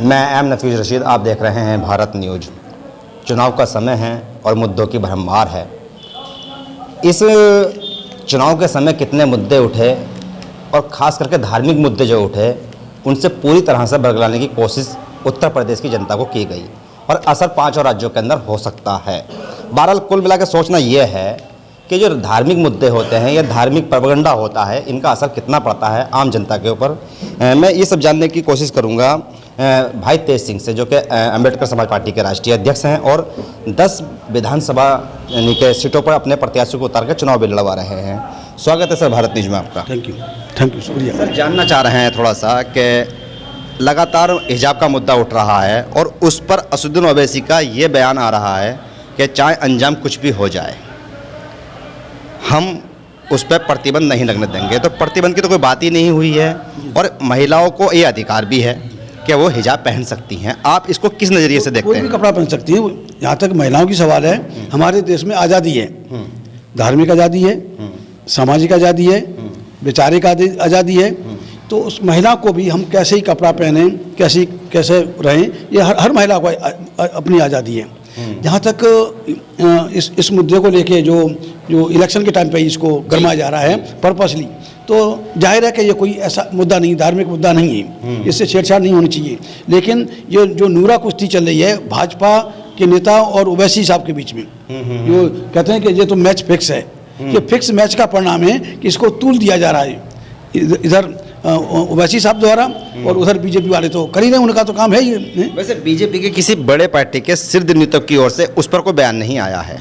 मैं एम नफीज रशीद, आप देख रहे हैं भारत न्यूज़। चुनाव का समय है और मुद्दों की भरमार है। इस चुनाव के समय कितने मुद्दे उठे और ख़ास करके धार्मिक मुद्दे जो उठे, उनसे पूरी तरह से बरगलाने की कोशिश उत्तर प्रदेश की जनता को की गई और असर 5 और राज्यों के अंदर हो सकता है। बहरहाल कुल मिला के सोचना यह है कि जो धार्मिक मुद्दे होते हैं या धार्मिक प्रोपेगेंडा होता है, इनका असर कितना पड़ता है आम जनता के ऊपर। मैं ये सब जानने की कोशिश करूँगा भाई तेज सिंह से, जो कि अम्बेडकर समाज पार्टी के राष्ट्रीय अध्यक्ष हैं और 10 विधानसभा यानी कि सीटों पर अपने प्रत्याशियों को उतार कर चुनाव भी लड़वा रहे हैं। स्वागत है सर भारत न्यूज़ में आपका। थैंक यू, शुक्रिया। सर, जानना चाह रहे हैं थोड़ा सा कि लगातार हिजाब का मुद्दा उठ रहा है और उस पर असदुद्दीन ओवैसी का ये बयान आ रहा है कि चाहे अंजाम कुछ भी हो जाए, हम उस पर प्रतिबंध नहीं लगने देंगे। तो प्रतिबंध की तो कोई बात ही नहीं हुई है और महिलाओं को ये अधिकार भी है कि वो हिजाब पहन सकती हैं। आप इसको किस नज़रिए से देखते हैं? कोई भी कपड़ा पहन सकती है। यहाँ तक महिलाओं की सवाल है, हमारे देश में आज़ादी है, धार्मिक आज़ादी है, सामाजिक आज़ादी है, वैचारिक आज़ादी है। तो उस महिला को भी हम कैसे ही कपड़ा पहने, कैसे रहें, ये हर महिला को अपनी आज़ादी है। जहाँ तक इस मुद्दे को लेके जो इलेक्शन के टाइम पे इसको गरमाया जा रहा है पर्पसली, तो जाहिर है कि ये कोई ऐसा मुद्दा नहीं, धार्मिक मुद्दा नहीं है, इससे छेड़छाड़ नहीं होनी चाहिए। लेकिन ये जो नूरा कुश्ती चल रही है भाजपा के नेता और ओवैसी साहब के बीच में, जो कहते हैं कि ये तो मैच फिक्स है, ये फिक्स मैच का परिणाम है कि इसको तूल दिया जा रहा है इधर ओवैसी साहब द्वारा और उधर बीजेपी वाले तो कर ही रहे, उनका तो काम है ये। वैसे बीजेपी के किसी बड़े पार्टी के शीर्ष नेतृत्व की ओर से उस पर कोई बयान नहीं आया है,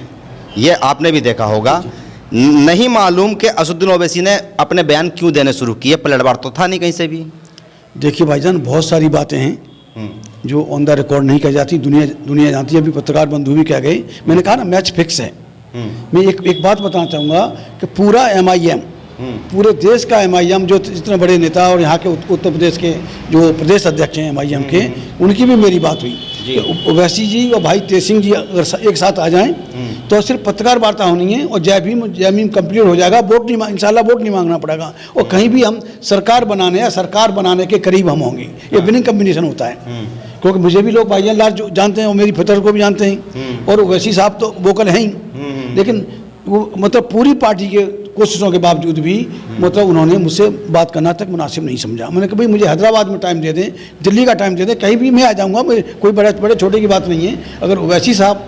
ये आपने भी देखा होगा। नहीं मालूम कि असदुद्दीन ओवैसी ने अपने बयान क्यों देने शुरू किए, पलटवार तो था नहीं कहीं से भी। देखिए भाईजान, बहुत सारी बातें हैं जो ऑन द रिकॉर्ड नहीं कही जाती, दुनिया जानती है। अभी पत्रकार बंधु भी कह गए, मैंने कहा ना मैच फिक्स है। मैं एक बात बताना चाहूँगा कि पूरा MIM, पूरे देश का MIM, जो इतने बड़े नेता और यहाँ के उत्तर प्रदेश के जो प्रदेश अध्यक्ष हैं MIM के, उनकी भी मेरी बात हुई। ओवैसी जी और भाई तेज सिंह जी अगर एक साथ आ जाएं तो सिर्फ पत्रकार वार्ता होनी है और जय भीम कंप्लीट हो जाएगा। इंशाल्लाह वोट नहीं मांगना पड़ेगा और कहीं भी हम सरकार बनाने के करीब हम होंगे। ये विनिंग कम्बिनेशन होता है, क्योंकि मुझे भी लोग भाईजान लाल जानते हैं और मेरी फितर को भी जानते हैं और ओवैसी साहब तो वोकल हैं ही, लेकिन वो मतलब पूरी पार्टी के कोशिशों के बावजूद भी मतलब उन्होंने मुझसे बात करना तक मुनासिब नहीं समझा। मैंने कहा भाई मुझे हैदराबाद में टाइम दे दें, दिल्ली का टाइम दे दें, कहीं भी मैं आ जाऊंगा, कोई बड़े छोटे की बात नहीं है। अगर ओवैसी साहब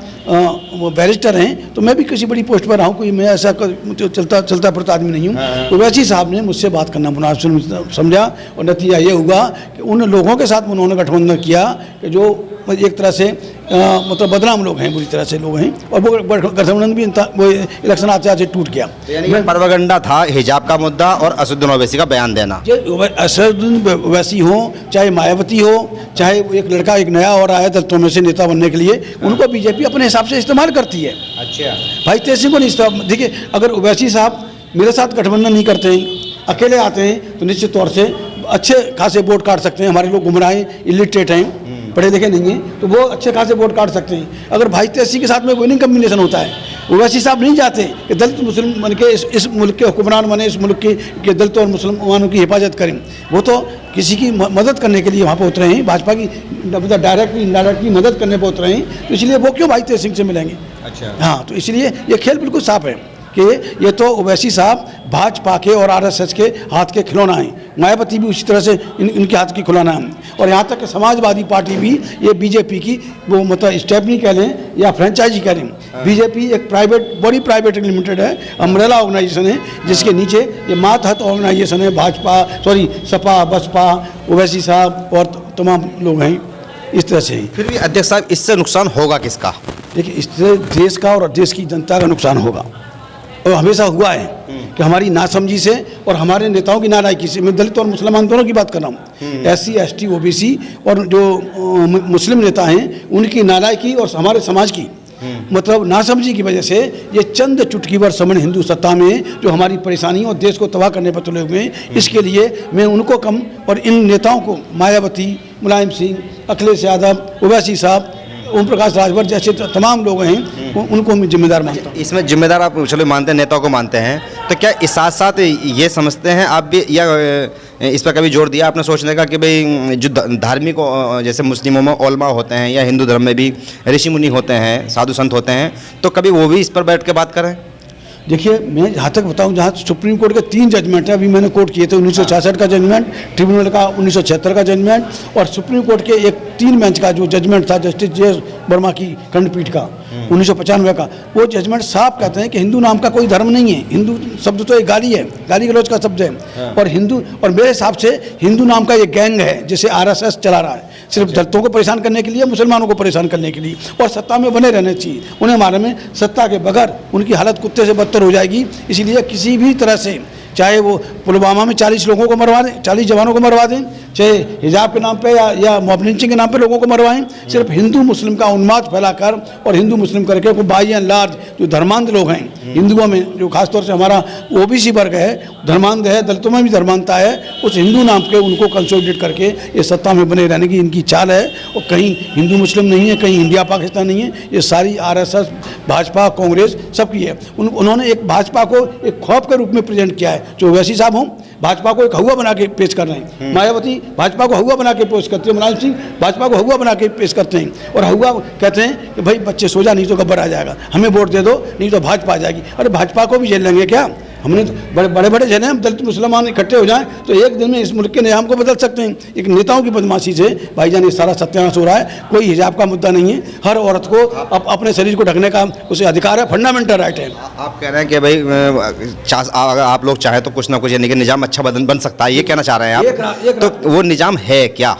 वो बैरिस्टर हैं तो मैं भी किसी बड़ी पोस्ट पर रहा हूँ, कोई मैं ऐसा चलता फिरता आदमी नहीं हूँ। ओवैसी साहब ने मुझसे बात करना मुनासिब समझा और नतीजा ये हुआ कि उन लोगों के साथ उन्होंने गठबंधन किया कि जो एक तरह से मतलब बदनाम लोग हैं, बुरी तरह से लोग हैं, और वो गठबंधन भी वो इलेक्शन आते आते टूट गया। यानी प्रोपेगेंडा था हिजाब का मुद्दा और असदुद्दीन ओवैसी का बयान देना। असदुद्दीन ओवैसी हो, चाहे मायावती हो, चाहे एक लड़का एक नया और आया दलितों में से नेता बनने के लिए, उनको बीजेपी अपने हिसाब से इस्तेमाल करती है। अच्छा, भाई तेज सिंह को नहीं। देखिए, अगर ओवैसी साहब मेरे साथ गठबंधन नहीं करते हैं, अकेले आते हैं, तो निश्चित तौर से अच्छे खासे वोट काट सकते हैं। हमारे लोग गुमराह हैं, इलिटरेट हैं, पढ़े लिखे नहीं हैं, तो वो अच्छे खासे वोट काट सकते हैं। अगर भाई तेज सिंह के साथ में विनिंग कम्बिनेशन होता है, ओवैसी साहब नहीं चाहते कि दलित मुस्लिम बन के इस मुल्क के हुक्मरान बने, इस मुल्क के दलित और मुसलमानों की हिफाजत करें। वो तो किसी की मदद करने के लिए वहाँ पर उतरे हैं, भाजपा की डायरेक्टली इनडायरेक्टली मदद करने पर उतरे हैं, तो इसलिए वो क्यों भाई तेज सिंह से मिलेंगे? अच्छा, हाँ, तो इसलिए ये खेल बिल्कुल साफ है कि ये तो ओवैसी साहब भाजपा के और RSS के हाथ के खिलौना हैं। मायावती भी उसी तरह से इनके हाथ की खिलौना है। और यहाँ तक कि समाजवादी पार्टी भी ये बीजेपी की वो मतलब स्टेपनी कह लें या फ्रेंचाइजी कह लें। बीजेपी एक बड़ी प्राइवेट लिमिटेड है, अम्ब्रेला ऑर्गेनाइजेशन है, जिसके नीचे ये मातहत ऑर्गेनाइजेशन है, सपा बसपा, ओवैसी साहब और तमाम लोग हैं। इस तरह से फिर भी अध्यक्ष साहब, इससे नुकसान होगा किसका? देखिए, इससे देश का और देश की जनता का नुकसान होगा और हमेशा हुआ है कि हमारी नासमझी से और हमारे नेताओं की नालायकी से, मैं दलित और मुसलमान दोनों की बात कर रहा हूँ, SC ST OBC और जो मुस्लिम नेता हैं उनकी नालायकी और हमारे समाज की मतलब नासमझी की वजह से ये चंद चुटकीवर समन हिंदू सत्ता में जो हमारी परेशानी और देश को तबाह करने पर तुले हुए हैं, इसके लिए मैं उनको कम और इन नेताओं को, मायावती, मुलायम सिंह, अखिलेश यादव, ओवैसी साहब ओम प्रकाश राजभर जैसे तमाम लोग हैं उनको मैं जिम्मेदार मानता हूँ। इसमें जिम्मेदार आप चलो मानते हैं, नेताओं को मानते हैं, तो क्या इस साथ साथ ये समझते हैं आप भी, या इस पर कभी जोर दिया आपने सोचने का कि भाई जो धार्मिक जैसे मुस्लिमों में ओलमा होते हैं या हिंदू धर्म में भी ऋषि मुनि होते हैं, साधु संत होते हैं, तो कभी वो भी इस पर बैठ के बात करें? देखिए, मैं जहाँ तक बताऊँ, जहाँ सुप्रीम कोर्ट के 3 जजमेंट है, अभी मैंने कोर्ट किए थे 1966 का जजमेंट, ट्रिब्यूनल का 1976 का जजमेंट और सुप्रीम कोर्ट के एक 3 बेंच का जो जजमेंट था जस्टिस जे वर्मा की खंडपीठ का 1995 का, वो जजमेंट साफ कहते हैं कि हिंदू नाम का कोई धर्म नहीं है। हिंदू शब्द तो एक गाली है, गाली गलौज का शब्द है। और हिंदू, और मेरे हिसाब से हिंदू नाम का ये गैंग है जैसे आरएसएस चला रहा है, सिर्फ दलितों को परेशान करने के लिए, मुसलमानों को परेशान करने के लिए, और सत्ता में बने रहने चाहिए। उन्हें हमारे में सत्ता के बगैर उनकी हालत कुत्ते से बदतर हो जाएगी। इसीलिए किसी भी तरह से, चाहे वो पुलवामा में 40 लोगों को मरवा दें, 40 जवानों को मरवा दें, चाहे हिजाब के नाम पे या मॉब लिंचिंग के नाम पे लोगों को मरवाएं, सिर्फ हिंदू मुस्लिम का उन्माद फैलाकर और हिंदू मुस्लिम करके को बाई एंड लार्ज जो धर्मांध लोग हैं हिंदुओं में, जो खासतौर से हमारा ओबीसी वर्ग है, धर्मांध है, दलितों में भी धर्मांधता है, उस हिंदू नाम के उनको कंसोलिडेट करके ये सत्ता में बने रहने की इनकी चाल है। और कहीं हिंदू मुस्लिम नहीं है, कहीं इंडिया पाकिस्तान नहीं है, ये सारी आरएसएस, भाजपा, कांग्रेस सबकी है। उन्होंने एक भाजपा को एक खौफ के रूप में प्रेजेंट किया है। जो ओवैसी साहब हों, भाजपा को एक हवा बना के पेश कर रहे हैं, मायावती भाजपा को हवा बना के पेश करते हैं, मुलायम सिंह भाजपा को हवा बना के पेश करते हैं, और हवा कहते हैं कि भाई बच्चे सो जा नहीं तो गब्बर आ जाएगा, हमें वोट दे दो नहीं तो भाजपा आ जाएगी। अरे भाजपा को भी झेल लेंगे क्या? हमने तो बड़े बड़े झेले, हम दलित मुसलमान इकट्ठे हो जाएं तो एक दिन में इस मुल्क के निजाम को बदल सकते हैं। एक नेताओं की बदमाशी से भाईजान ये सारा सत्यानाश हो रहा है। कोई हिजाब का मुद्दा नहीं है, हर औरत को अपने शरीर को ढकने का उसे अधिकार है, फंडामेंटल राइट है। आप कह रहे हैं कि भाई अगर आप लोग चाहें तो कुछ ना कुछ, यानी कि निजाम अच्छा बन सकता है, ये कहना चाह रहे हैं आप? तो वो निजाम है क्या?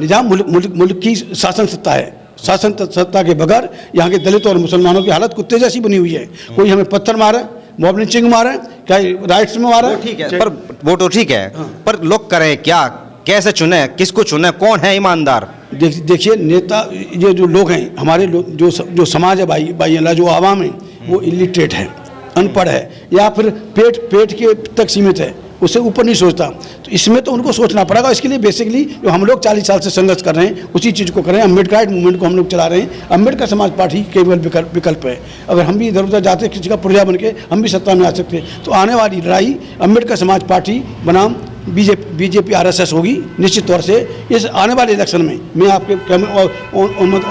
निजाम मुल्क की शासन सत्ता है। शासन सत्ता के बगैर यहाँ के दलित और मुसलमानों की हालत कुत्ते जैसी बनी हुई है। कोई हमें पत्थर मारे, मॉब लिंचिंग मारे, क्या राइट्स में मारा, ठीक है, पर वो तो ठीक है, पर लोग करें क्या? कैसे चुने, किसको चुने, कौन है ईमानदार? देखिए, नेता, ये जो लोग हैं हमारे जो समाज है भाई अल्लाह, जो आवाम है वो इलिटरेट है, अनपढ़ है, या फिर पेट के तक सीमित है, उससे ऊपर नहीं सोचता। तो इसमें तो उनको सोचना पड़ेगा। इसके लिए बेसिकली जो हम लोग 40 साल से संघर्ष कर रहे हैं उसी चीज़ को कर रहे हैं। अम्बेडकर मूवमेंट को हम लोग चला रहे हैं। अम्बेडकर समाज पार्टी केवल विकल्प है। अगर हम भी इधर उधर जाते किसी का पुर्जा बन के हम भी सत्ता में आ सकते हैं। तो आने वाली लड़ाई अम्बेडकर समाज पार्टी बनाम बीजेपी आरएसएस होगी निश्चित तौर से। इस आने वाले इलेक्शन में मैं आपके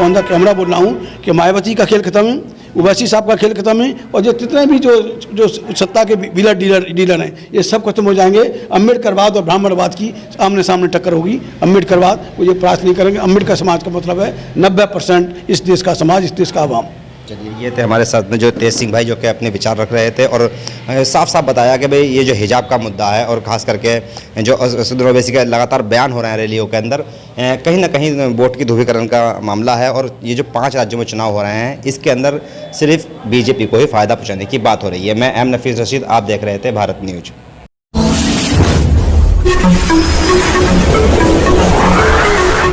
ऑन द कैमरा बोल रहा हूँ कि मायावती का खेल खत्म है, ओवैसी साहब का खेल खत्म है, और जो जितने भी जो सत्ता के डीलर हैं ये सब खत्म हो जाएंगे। अम्बेडकरवाद और ब्राह्मणवाद की आमने सामने टक्कर होगी। अम्बेडकरवाद वो ये प्रयास नहीं करेंगे। अम्बेडकर समाज का मतलब है 90% इस देश का समाज, इस देश का आवाम। चलिए, ये थे हमारे साथ में जो तेज सिंह भाई, जो कि अपने विचार रख रहे थे और साफ साफ बताया कि भाई ये जो हिजाब का मुद्दा है, और ख़ास करके जो असद ओवैसी के लगातार बयान हो रहे हैं रैलियों के अंदर, कहीं ना कहीं वोट की ध्रुवीकरण का मामला है। और ये जो 5 राज्यों में चुनाव हो रहे हैं इसके अंदर सिर्फ बीजेपी को ही फ़ायदा पहुँचाने की बात हो रही है। मैं एम नफीस रशीद, आप देख रहे थे भारत न्यूज।